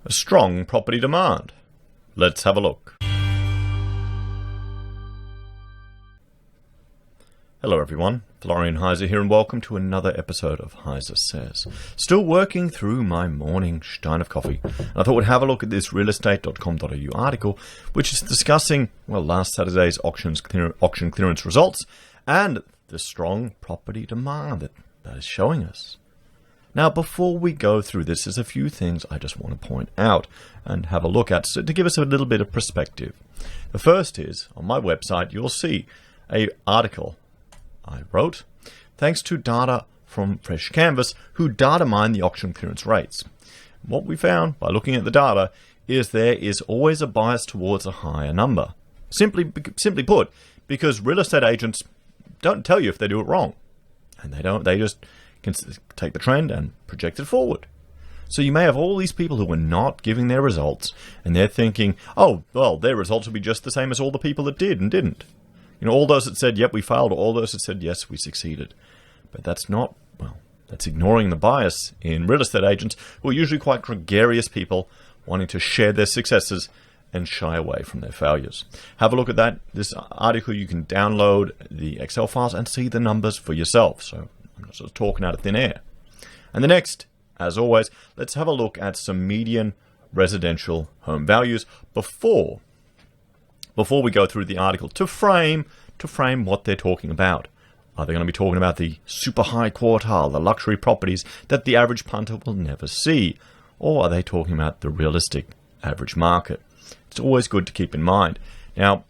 A strong property demand. Let's have a look. Hello everyone, Florian.Heise here and welcome to another episode of HeiseSays. Still working through my morning stein of coffee. And I thought we'd have a look at this realestate.com.au article, which is discussing, well, last Saturday's auction clearance results and the strong property demand that is showing us. Now, before we go through this, there's a few things I just want to point out and have a look at to give us a little bit of perspective. The first is, on my website, you'll see an article I wrote, thanks to data from Fresh Canvas, who data mine the auction clearance rates. What we found by looking at the data is there is always a bias towards a higher number. Simply put, because real estate agents don't tell you if they do it wrong. And they just can take the trend and project it forward. So you may have all these people who are not giving their results, and they're thinking, oh, well, their results will be just the same as all the people that did and didn't. You know, all those that said, yep, we failed, or all those that said, yes, we succeeded. But that's not, well, that's ignoring the bias in real estate agents, who are usually quite gregarious people wanting to share their successes and shy away from their failures. Have a look at that. This article, you can download the Excel files and see the numbers for yourself. So I'm not sort of talking out of thin air. And the next, as always, let's have a look at some median residential home values before we go through the article to frame what they're talking about. Are they going to be talking about the super high quartile, the luxury properties that the average punter will never see? Or are they talking about the realistic average market? It's always good to keep in mind. Now,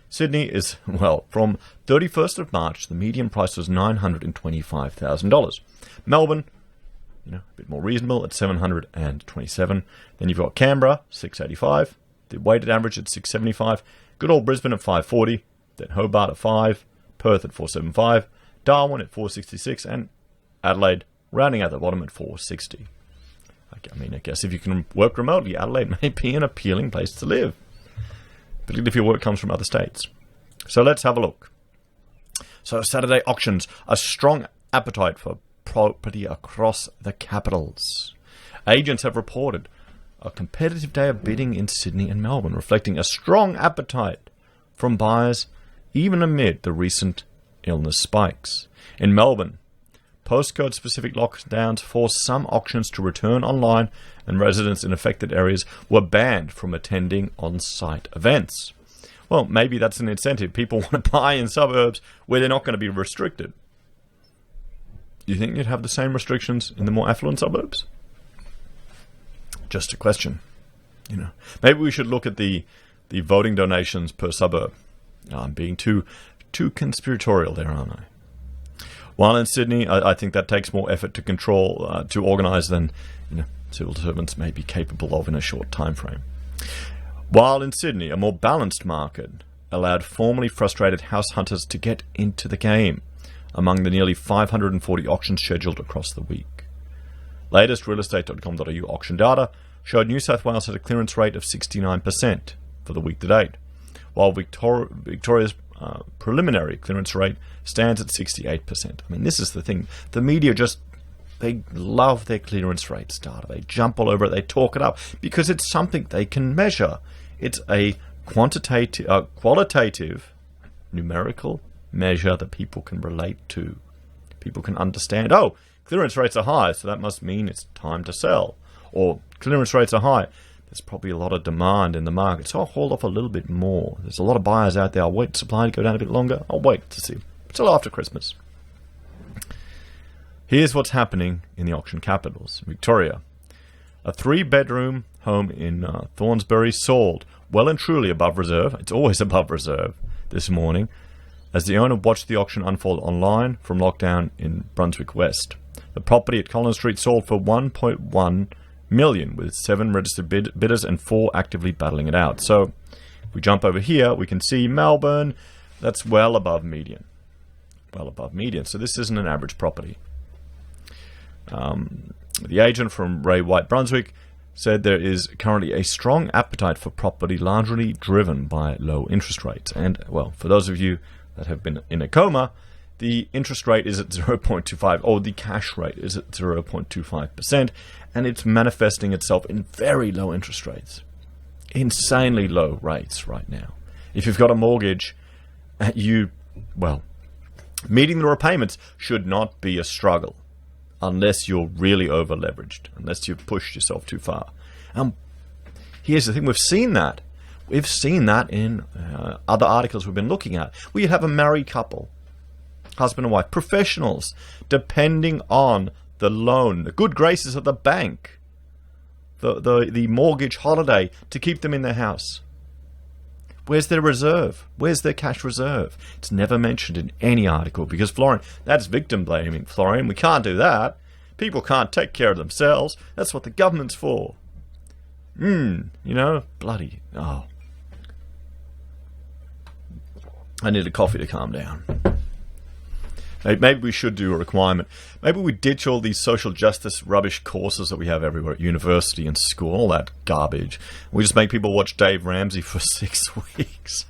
Sydney is, well, from 31st of March, the median price was $925,000. Melbourne, a bit more reasonable at $727,000. Then you've got Canberra, $685,000. The weighted average at $675,000. Good old Brisbane at $540,000. Then Hobart at $5,000. Perth at $475,000. Darwin at $466,000. And Adelaide, rounding out the bottom at $460,000. I guess if you can work remotely, Adelaide may be an appealing place to live, particularly if your work comes from other states. So let's have a look. So Saturday auctions, a strong appetite for property across the capitals. Agents have reported a competitive day of bidding in Sydney and Melbourne, reflecting a strong appetite from buyers even amid the recent illness spikes. In Melbourne, postcode-specific lockdowns forced some auctions to return online, and residents in affected areas were banned from attending on-site events. Well, maybe that's an incentive. People want to buy in suburbs where they're not going to be restricted. Do you think you'd have the same restrictions in the more affluent suburbs? Just a question. Maybe we should look at the voting donations per suburb. I'm being too conspiratorial there, aren't I? While in Sydney, I think that takes more effort to control, to organise than civil servants may be capable of in a short time frame. While in Sydney, a more balanced market allowed formerly frustrated house hunters to get into the game among the nearly 540 auctions scheduled across the week. Latest realestate.com.au auction data showed New South Wales had a clearance rate of 69% for the week to date, while Victoria's preliminary clearance rate stands at 68%. This is the thing. The media they love their clearance rates data. They jump all over it. They talk it up because it's something they can measure. It's a qualitative, numerical measure that people can relate to. People can understand, oh, clearance rates are high, so that must mean it's time to sell. Or clearance rates are high. There's probably a lot of demand in the market, so I'll hold off a little bit more. There's a lot of buyers out there. I'll wait for supply to go down a bit longer. I'll wait to see. Until after Christmas. Here's what's happening in the auction capitals. Victoria. A 3-bedroom home in Thornsbury sold well and truly above reserve. It's always above reserve this morning, as the owner watched the auction unfold online from lockdown in Brunswick West. The property at Collins Street sold for $1.1 million, with 7 registered bidders and 4 actively battling it out. So if we jump over here, we can see Melbourne. That's well above median. Well above median. So this isn't an average property. The agent from Ray White Brunswick said there is currently a strong appetite for property largely driven by low interest rates. And, well, for those of you that have been in a coma, the interest rate is at 0.25, or the cash rate is at 0.25%, and it's manifesting itself in very low interest rates. Insanely low rates right now. If you've got a mortgage, meeting the repayments should not be a struggle unless you're really over-leveraged, unless you've pushed yourself too far. Here's the thing, we've seen that. We've seen that in other articles we've been looking at, where you have a married couple, husband and wife, professionals, depending on the loan, the good graces of the bank, the mortgage holiday to keep them in their house. Where's their reserve? Where's their cash reserve? It's never mentioned in any article because, Florian, that's victim blaming. Florian, we can't do that. People can't take care of themselves. That's what the government's for. Bloody, oh. I need a coffee to calm down. Maybe we should do a requirement. Maybe we ditch all these social justice rubbish courses that we have everywhere at university and school, all that garbage. We just make people watch Dave Ramsey for 6 weeks.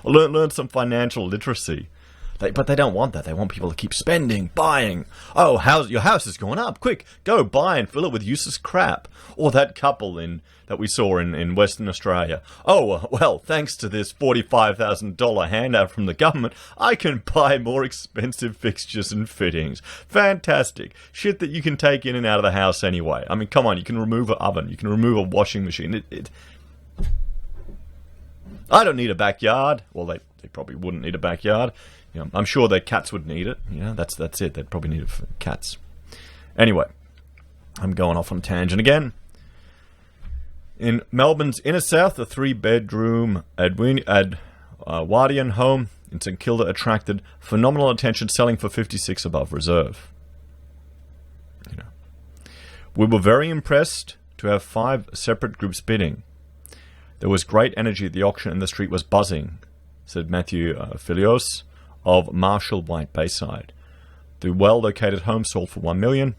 Or learn some financial literacy. But they don't want that. They want people to keep spending, buying. Oh, your house is going up. Quick, go buy and fill it with useless crap. Or that couple that we saw in Western Australia. Oh, well, thanks to this $45,000 handout from the government, I can buy more expensive fixtures and fittings. Fantastic. Shit that you can take in and out of the house anyway. I mean, come on, you can remove an oven. You can remove a washing machine. I don't need a backyard. Well, they probably wouldn't need a backyard. I'm sure their cats would need it. That's it. They'd probably need it for cats. Anyway, I'm going off on a tangent again. In Melbourne's inner south, a 3-bedroom Edwardian home in St Kilda attracted phenomenal attention, selling for $56 above reserve. We were very impressed to have 5 separate groups bidding. There was great energy at the auction and the street was buzzing, said Matthew Filios of Marshall White Bayside. The well-located home sold for $1 million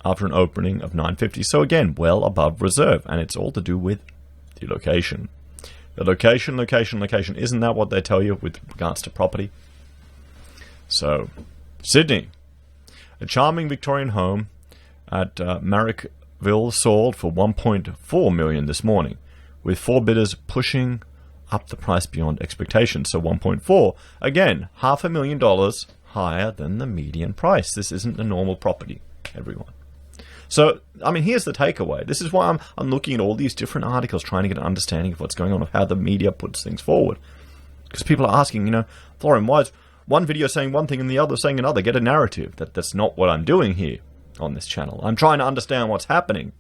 after an opening of $950. So again, well above reserve, and it's all to do with the location. The location. Isn't that what they tell you with regards to property? So, Sydney. A charming Victorian home at Marrickville sold for $1.4 million this morning, with 4 bidders pushing up the price beyond expectations. So 1.4, again, $500,000 higher than the median price. This isn't a normal property, everyone. So, I mean, here's the takeaway. This is why I'm looking at all these different articles, trying to get an understanding of what's going on, of how the media puts things forward. Because people are asking, Florian, why is one video saying one thing and the other saying another? Get a narrative. That's not what I'm doing here on this channel. I'm trying to understand what's happening.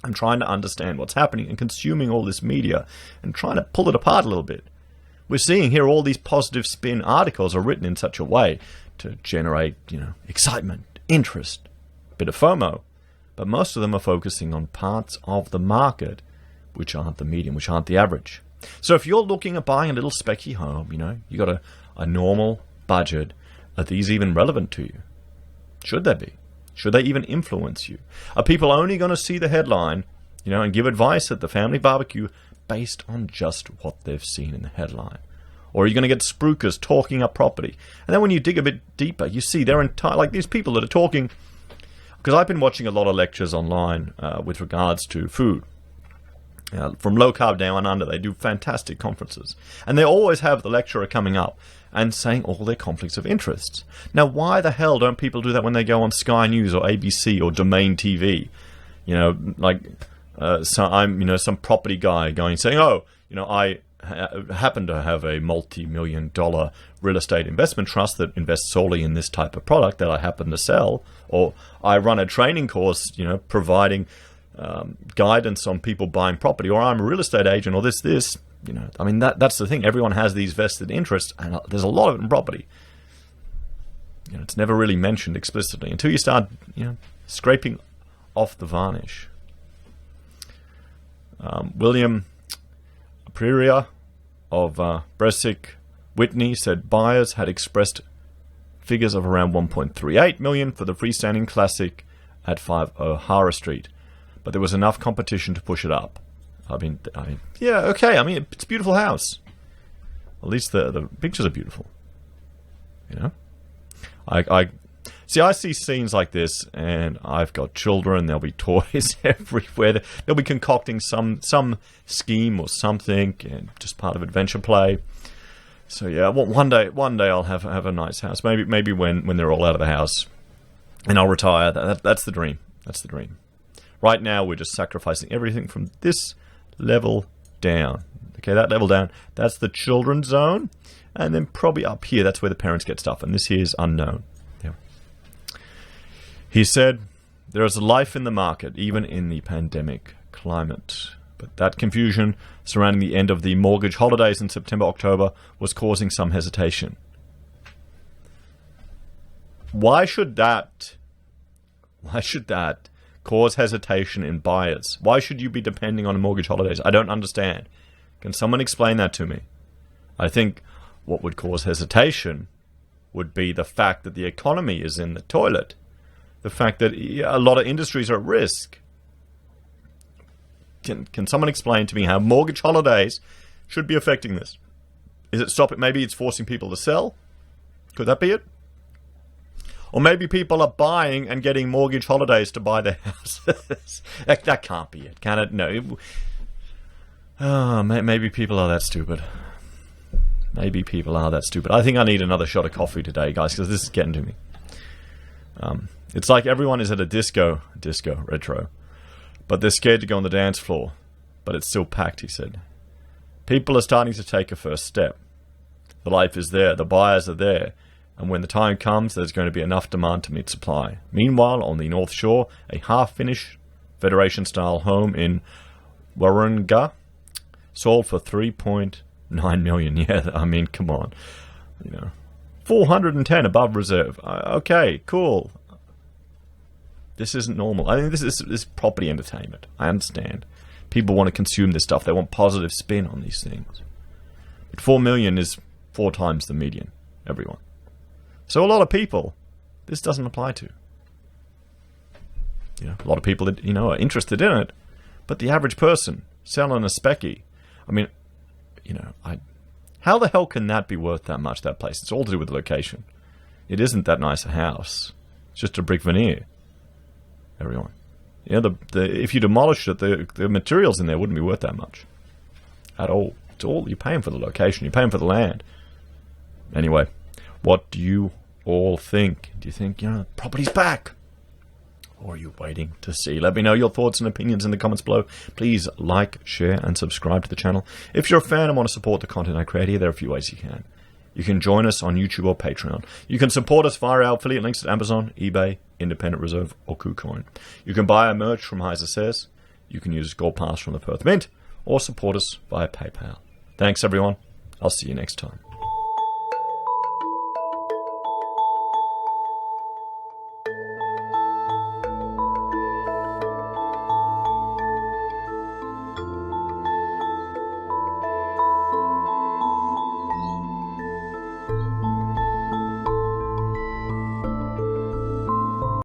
I'm trying to understand what's happening and consuming all this media and trying to pull it apart a little bit. We're seeing here all these positive spin articles are written in such a way to generate, excitement, interest, a bit of FOMO. But most of them are focusing on parts of the market which aren't the median, which aren't the average. So if you're looking at buying a little specky home, you got a normal budget, are these even relevant to you? Should they be? Should they even influence you? Are people only going to see the headline, and give advice at the family barbecue based on just what they've seen in the headline? Or are you going to get spruikers talking up property? And then when you dig a bit deeper, you see they're like these people that are talking. Because I've been watching a lot of lectures online with regards to food. From low carb down under, they do fantastic conferences. And they always have the lecturer coming up and saying all their conflicts of interests. Now, why the hell don't people do that when they go on Sky News or ABC or Domain TV? Some property guy saying, I happen to have a multi-million-dollar real estate investment trust that invests solely in this type of product that I happen to sell, or I run a training course, providing guidance on people buying property, or I'm a real estate agent, or this. That's the thing. Everyone has these vested interests, and there's a lot of it in property. It's never really mentioned explicitly until you start, scraping off the varnish. William Pereira of Bresic Whitney said buyers had expressed figures of around $1.38 million for the freestanding classic at 5 O'Hara Street, but there was enough competition to push it up. Yeah, okay. It's a beautiful house. At least the pictures are beautiful. You know, I see scenes like this, and I've got children. There'll be toys everywhere. They'll be concocting some scheme or something, and just part of adventure play. So yeah, one day I'll have a nice house. Maybe when they're all out of the house, and I'll retire. That's the dream. That's the dream. Right now, we're just sacrificing everything from this level down. Okay, that level down, that's the children's zone. And then probably up here, that's where the parents get stuff. And this here is unknown. Yeah. He said, there is life in the market, even in the pandemic climate. But that confusion surrounding the end of the mortgage holidays in September, October was causing some hesitation. Why should that cause hesitation in buyers? Why should you be depending on mortgage holidays? I don't understand. Can someone explain that to me? I think what would cause hesitation would be the fact that the economy is in the toilet. The fact that a lot of industries are at risk. Can someone explain to me how mortgage holidays should be affecting this? Is it stopping? Maybe it's forcing people to sell? Could that be it? Or maybe people are buying and getting mortgage holidays to buy their houses. That can't be it, can it? No. Maybe people are that stupid. Maybe people are that stupid. I think I need another shot of coffee today, guys, because this is getting to me. It's like everyone is at a disco retro, but they're scared to go on the dance floor. But it's still packed, he said. People are starting to take a first step. The life is there. The buyers are there. And when the time comes, there's going to be enough demand to meet supply. Meanwhile, on the North Shore, a half-finished Federation-style home in Warringah sold for $3.9 million. Yeah, I mean, come on. 410 above reserve. Okay, cool. This isn't normal. I think this is property entertainment. I understand. People want to consume this stuff. They want positive spin on these things. But 4 million is 4 times the median. Everyone. So a lot of people, this doesn't apply to. A lot of people that, are interested in it, but the average person selling a specky, I mean, how the hell can that be worth that much, that place? It's all to do with the location. It isn't that nice a house. It's just a brick veneer. Everyone. If you demolished it, the materials in there wouldn't be worth that much. At all. It's all, you're paying for the location. You're paying for the land. Anyway. What do you all think? Do you think, property's back? Or are you waiting to see? Let me know your thoughts and opinions in the comments below. Please like, share, and subscribe to the channel. If you're a fan and want to support the content I create here, there are a few ways you can. You can join us on YouTube or Patreon. You can support us via our affiliate links at Amazon, eBay, Independent Reserve, or Kucoin. You can buy our merch from HeiseSays. You can use Gold Pass from the Perth Mint, or support us via PayPal. Thanks, everyone. I'll see you next time.